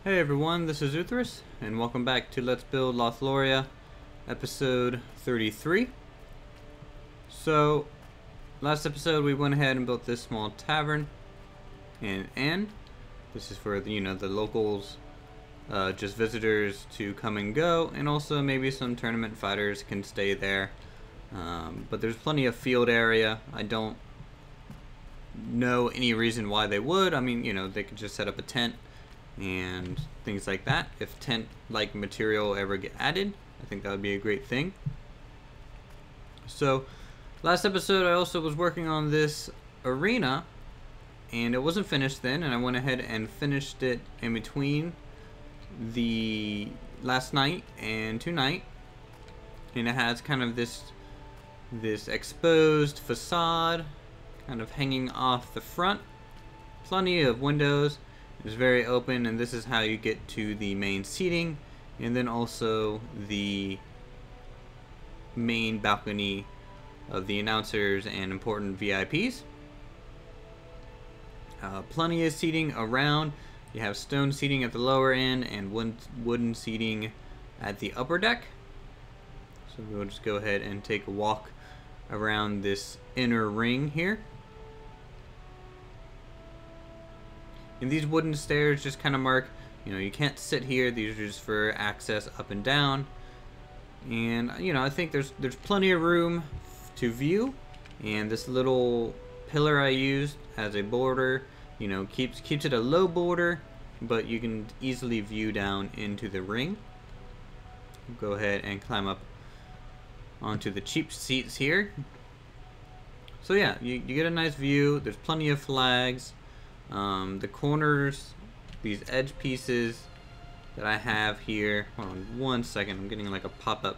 Hey everyone, this is Uthris, and welcome back to Let's Build Lothloria, episode 33. So, last episode we went ahead and built this small tavern, and this is for the locals, just visitors to come and go, and also maybe some tournament fighters can stay there. But there's plenty of field area. I don't know any reason why they would. I mean, they could just set up a tent and things like that. If tent like material ever get added, I think that would be a great thing. So last episode I also was working on this arena and it wasn't finished then, and I went ahead and finished it in between the last night and tonight, and it has kind of this exposed facade kind of hanging off the front, plenty of windows. It's very open, and this is how you get to the main seating, and then also the main balcony of the announcers and important VIPs. Plenty of seating around. You have stone seating at the lower end and wooden seating at the upper deck. So we'll just go ahead and take a walk around this inner ring here. And these wooden stairs just kind of mark, you can't sit here. These are just for access up and down. And I think there's plenty of room to view. And this little pillar I used as a border, keeps it a low border, but you can easily view down into the ring. Go ahead and climb up onto the cheap seats here. So yeah, you get a nice view. There's plenty of flags. The corners, these edge pieces that I have here. Hold on one second, I'm getting like a pop-up.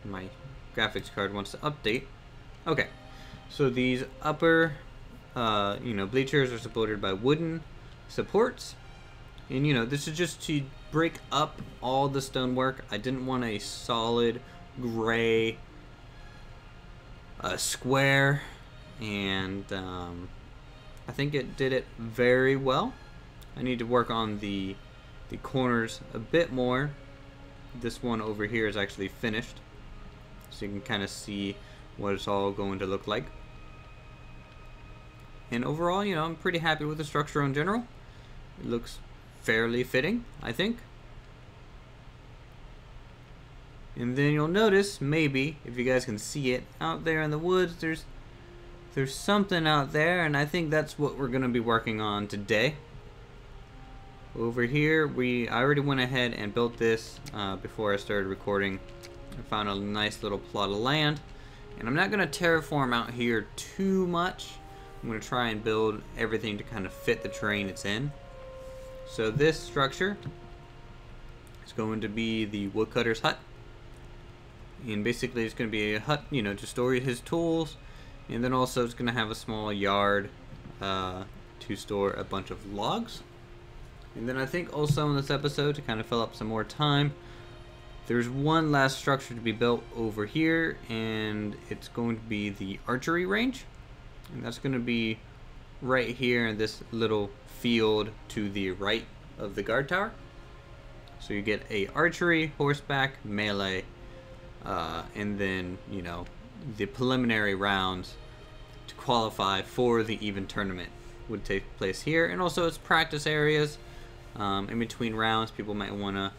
My graphics card wants to update. Okay, so these upper, bleachers are supported by wooden supports, and this is just to break up all the stonework. I didn't want a solid gray square, and I think it did it very well. I need to work on the corners a bit more. This one over here is actually finished, so you can kind of see what it's all going to look like. And overall, I'm pretty happy with the structure in general. It looks fairly fitting, I think. And then you'll notice, maybe, if you guys can see it, out there in the woods, there's something out there, and I think that's what we're going to be working on today. Over here, I already went ahead and built this before I started recording. I found a nice little plot of land, and I'm not going to terraform out here too much. I'm going to try and build everything to kind of fit the terrain it's in. So this structure is going to be the woodcutter's hut, and basically it's going to be a hut, to store his tools. And then also it's going to have a small yard to store a bunch of logs. And then I think also in this episode, to kind of fill up some more time, there's one last structure to be built over here, and it's going to be the archery range. And that's going to be right here in this little field to the right of the guard tower. So you get a archery, horseback, melee, and then, the preliminary rounds to qualify for the even tournament would take place here. And also it's practice areas. In between rounds, people might want to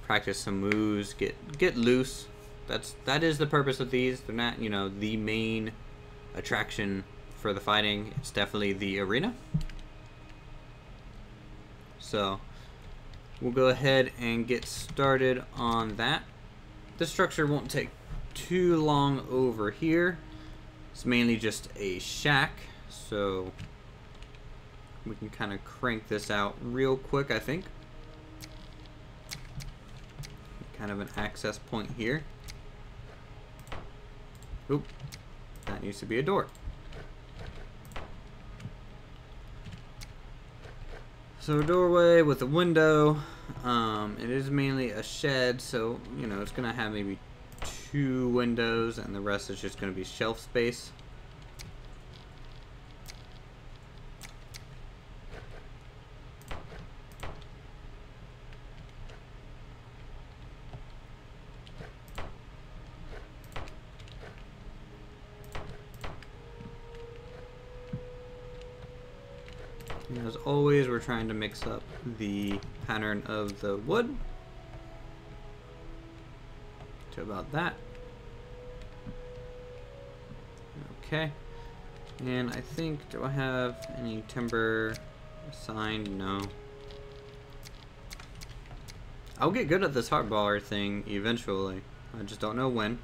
practice some moves, get loose. That is the purpose of these. They're not, the main attraction for the fighting. It's definitely the arena. So we'll go ahead and get started on that. The structure won't take too long over here. It's mainly just a shack, so we can kind of crank this out real quick, I think. Kind of an access point here. Oop, that needs to be a door. So a doorway with a window. It is mainly a shed, so it's gonna have maybe 2 windows, and the rest is just gonna be shelf space. And as always, we're trying to mix up the pattern of the wood to about that. Okay. And I think, do I have any timber assigned? No. I'll get good at this hotbar thing eventually. I just don't know when.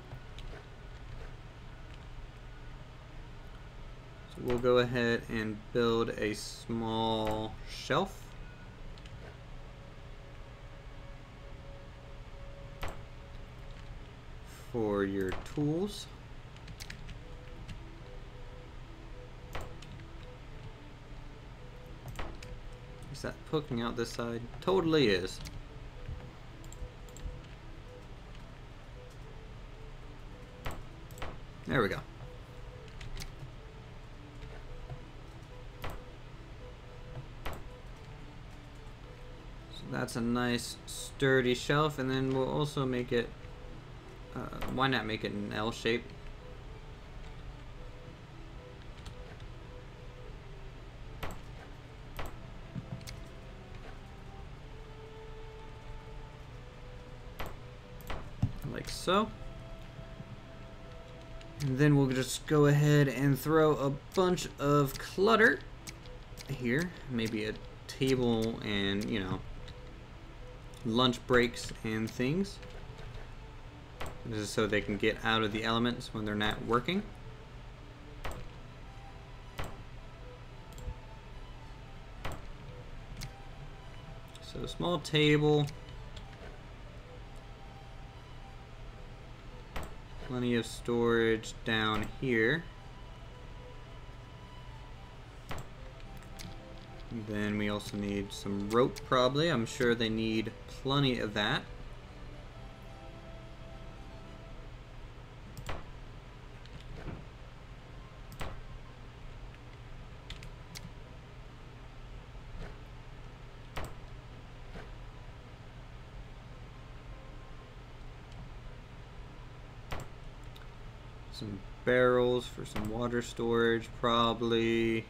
So we'll go ahead and build a small shelf. For your tools. Is that poking out this side? Totally is. There we go. So that's a nice sturdy shelf, and then we'll also make it, why not make it an L shape? Like so. And then we'll just go ahead and throw a bunch of clutter here. Maybe a table and, you know, lunch breaks and things. This is so they can get out of the elements when they're not working. So a small table. Plenty of storage down here. And then we also need some rope probably. I'm sure they need plenty of that. Some barrels for some water storage, probably.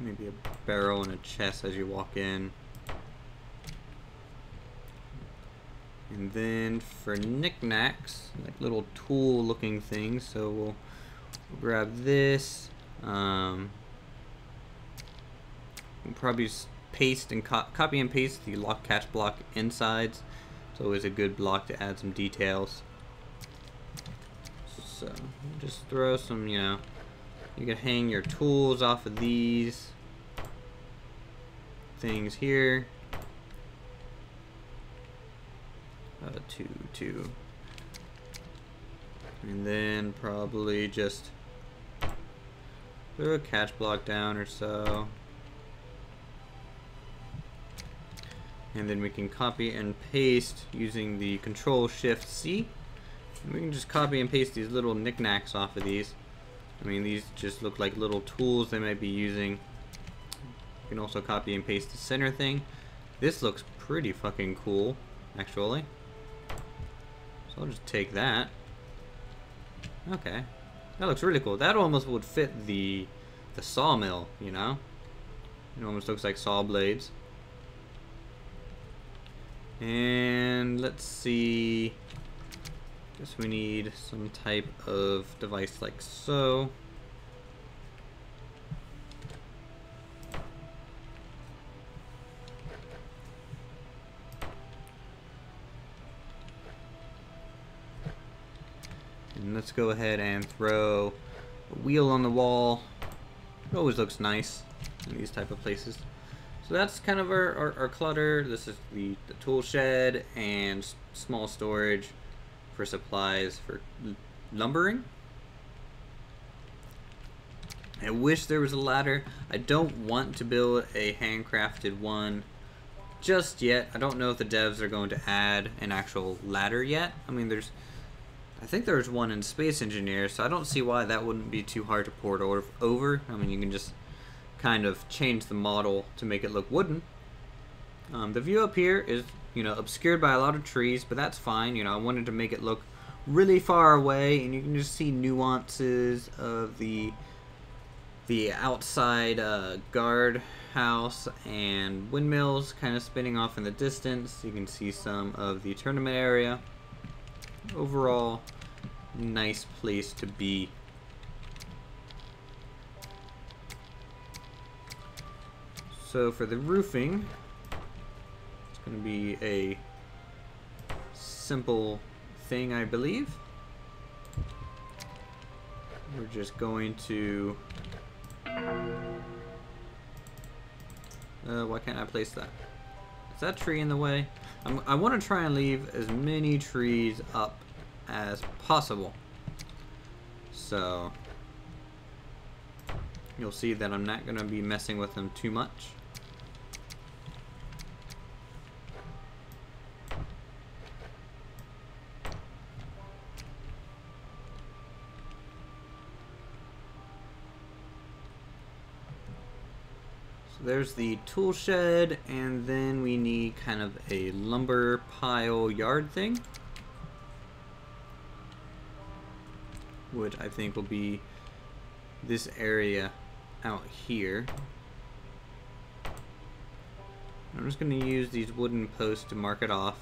Maybe a barrel and a chest as you walk in. And then for knickknacks, like little tool looking things, so we'll grab this. We'll probably paste and copy and paste the lock catch block insides. It's always a good block to add some details. So just throw some, you know, you can hang your tools off of these things here. Two. And then probably just throw a catch block down or so. And then we can copy and paste using the Control-Shift-C. And we can just copy and paste these little knickknacks off of these. I mean, these just look like little tools they might be using. You can also copy and paste the center thing. This looks pretty fucking cool, actually. So I'll just take that. Okay. That looks really cool. That almost would fit the sawmill, you know? It almost looks like saw blades. And let's see. Guess we need some type of device like so. And let's go ahead and throw a wheel on the wall. It always looks nice in these type of places. So that's kind of our clutter. This is the tool shed and small storage for supplies for lumbering. I wish there was a ladder. I don't want to build a handcrafted one just yet. I don't know if the devs are going to add an actual ladder yet. I mean, I think there's one in Space Engineer, so I don't see why that wouldn't be too hard to port over. I mean, you can just kind of change the model to make it look wooden. The view up here is, you know, obscured by a lot of trees, but that's fine. You know, I wanted to make it look really far away, and you can just see nuances of the the outside guard house and windmills kind of spinning off in the distance. You can see some of the tournament area. Overall, nice place to be. So for the roofing, it's going to be a simple thing, I believe. We're just going to... why can't I place that? Is that tree in the way? I want to try and leave as many trees up as possible. So you'll see that I'm not going to be messing with them too much. There's the tool shed, and then we need kind of a lumber pile yard thing, which I think will be this area out here. I'm just going to use these wooden posts to mark it off.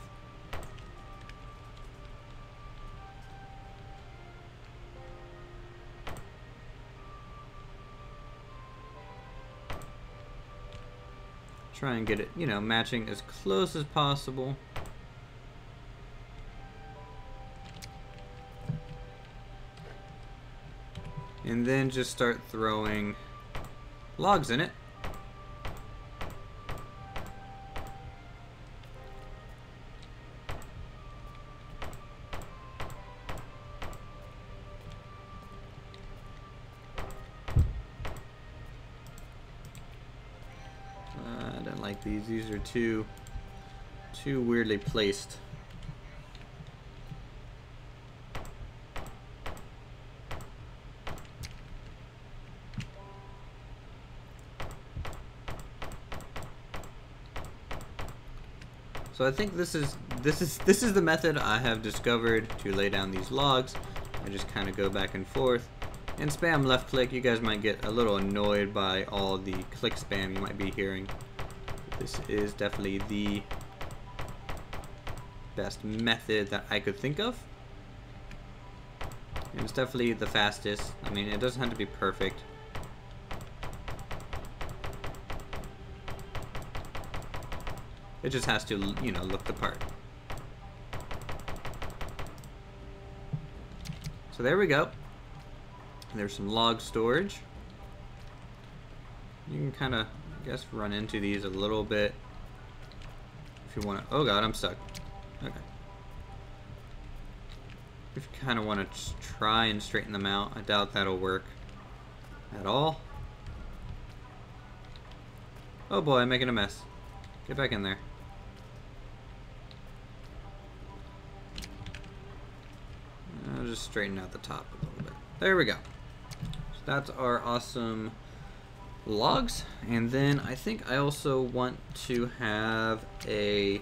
Try and get it, you know, matching as close as possible. And then just start throwing logs in it. These are too weirdly placed. So I think this is the method I have discovered to lay down these logs. I just kind of go back and forth and spam left click. You guys might get a little annoyed by all the click spam you might be hearing. This is definitely the best method that I could think of. And it's definitely the fastest. I mean, it doesn't have to be perfect. It just has to, you know, look the part. So there we go. There's some log storage. You can kind of, I guess, run into these a little bit if you want to. Oh god, I'm stuck. Okay. If you kind of want to try and straighten them out, I doubt that'll work at all. Oh boy, I'm making a mess. Get back in there. I'll just straighten out the top a little bit. There we go. So that's our awesome logs. And then I think I also want to have a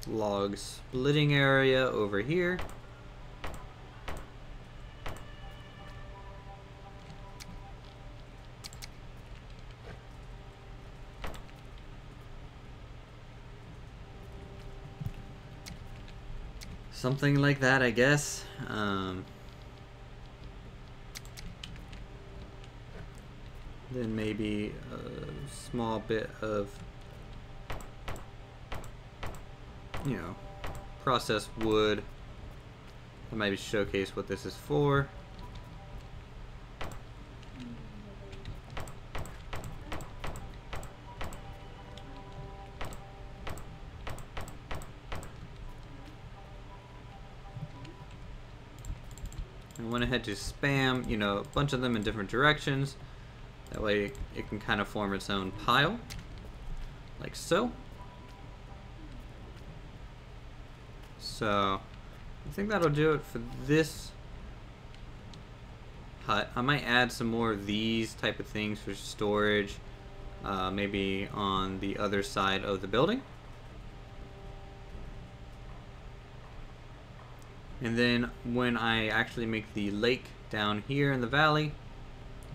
log splitting area over here. Something like that, I guess. Then maybe a small bit of, you know, processed wood. I'll maybe showcase what this is for. I went ahead to spam, you know, a bunch of them in different directions. That way it can kind of form its own pile, like so. So I think that'll do it for this hut. I might add some more of these type of things for storage, maybe on the other side of the building. And then when I actually make the lake down here in the valley,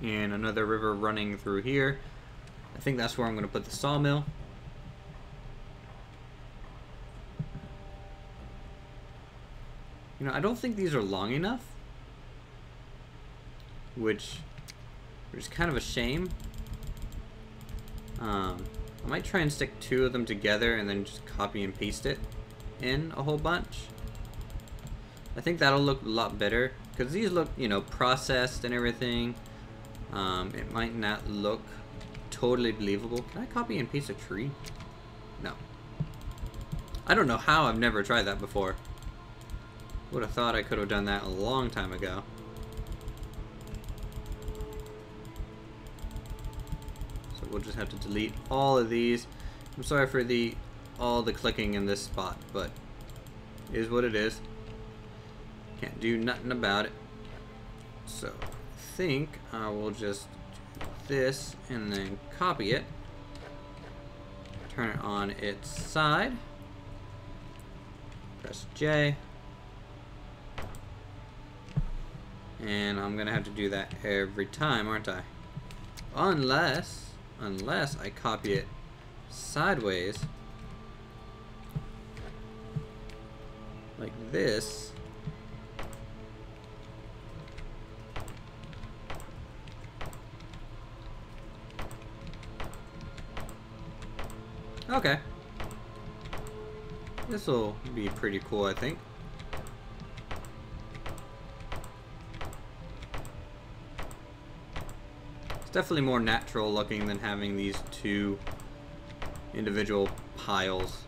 and another river running through here. I think that's where I'm going to put the sawmill. You know, I don't think these are long enough, which is kind of a shame. I might try and stick 2 of them together and then just copy and paste it in a whole bunch. I think that'll look a lot better because these look, you know, processed and everything. It might not look totally believable. Can I copy and paste a tree? No. I don't know how. I've never tried that before. Would have thought I could have done that a long time ago. So we'll just have to delete all of these. I'm sorry for all the clicking in this spot, but it is what it is. Can't do nothing about it. So I think I will just do this and then copy it. Turn it on its side. Press J. And I'm gonna have to do that every time, aren't I? Unless I copy it sideways like this. Okay. This will be pretty cool, I think. It's definitely more natural looking than having these 2 individual piles.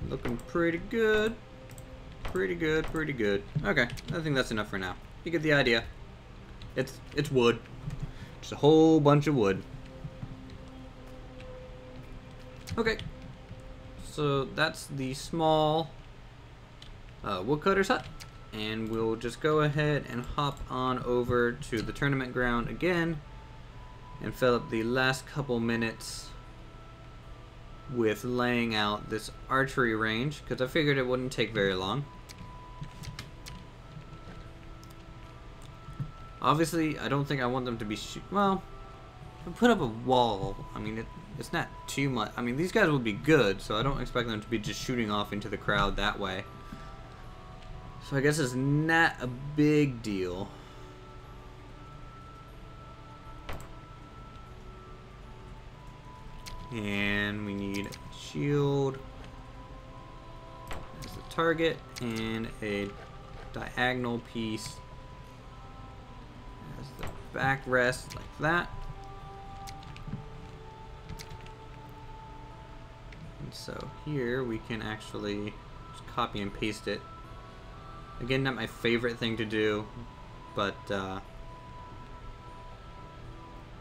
Looking pretty good. Pretty good, pretty good. Okay, I think that's enough for now. You get the idea. It's wood. Just a whole bunch of wood. Okay. So that's the small woodcutter's hut. And we'll just go ahead and hop on over to the tournament ground again and fill up the last couple minutes with laying out this archery range, because I figured it wouldn't take very long. Obviously, I don't think I want them to be well, if I put up a wall, I mean, it's not too much. I mean, these guys would be good, so I don't expect them to be just shooting off into the crowd that way. So I guess it's not a big deal. And we need a shield as the target and a diagonal piece as the backrest, like that. And so here we can actually just copy and paste it. Again, not my favorite thing to do, but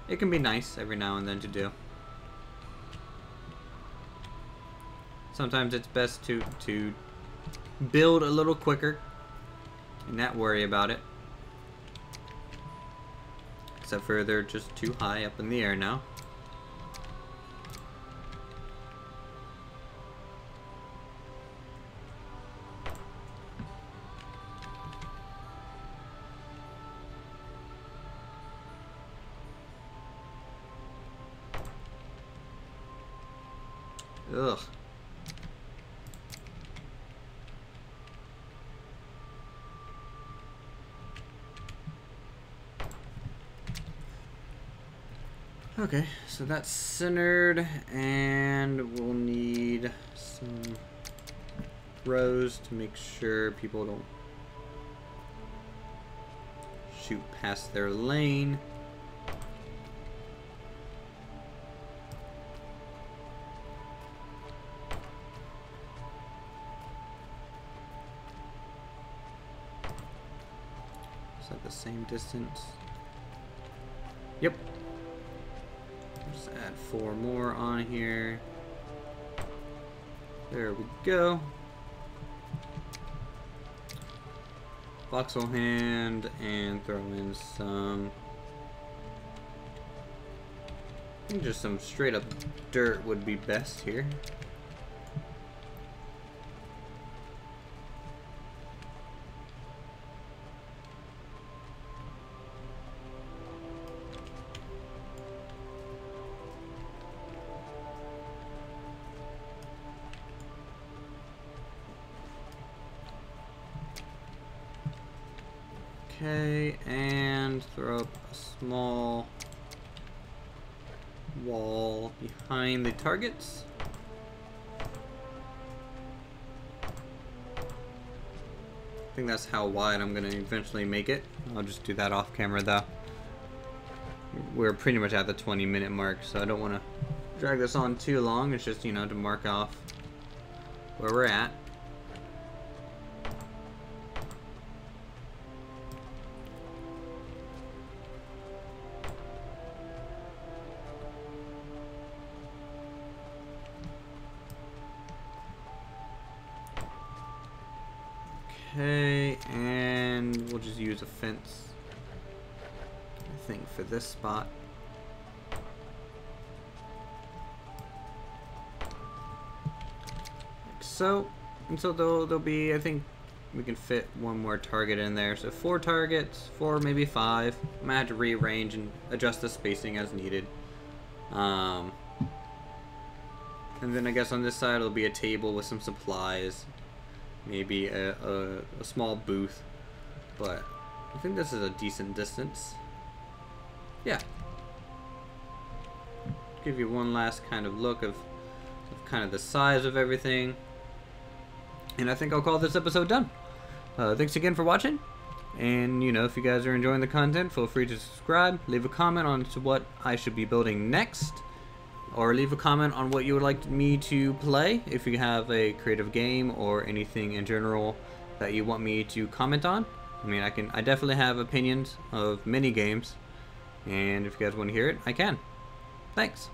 it can be nice every now and then to do. Sometimes it's best to build a little quicker and not worry about it. Except for they're just too high up in the air now. Ugh. Okay, so that's centered, and we'll need some rows to make sure people don't shoot past their lane. Is that the same distance? Yep. Just add 4 more on here. There we go. Voxel hand and throw in some think just some straight up dirt would be best here. Okay, and throw up a small wall behind the targets. I think that's how wide I'm gonna eventually make it. I'll just do that off camera though. We're pretty much at the 20-minute mark, so I don't want to drag this on too long. It's just, you know, to mark off where we're at. Okay, and we'll just use a fence, I think, for this spot. Like so. And so there'll be, I think we can fit one more target in there. So 4 targets, 4, maybe 5. I might have to rearrange and adjust the spacing as needed. And then I guess on this side it'll be a table with some supplies. Maybe a small booth, but I think this is a decent distance. Yeah. Give you one last kind of look of kind of the size of everything. And I think I'll call this episode done. Thanks again for watching. And, you know, if you guys are enjoying the content, feel free to subscribe, leave a comment on to what I should be building next. Or leave a comment on what you would like me to play, if you have a creative game or anything in general that you want me to comment on. I mean, I definitely have opinions of many games, and if you guys want to hear it, I can. Thanks.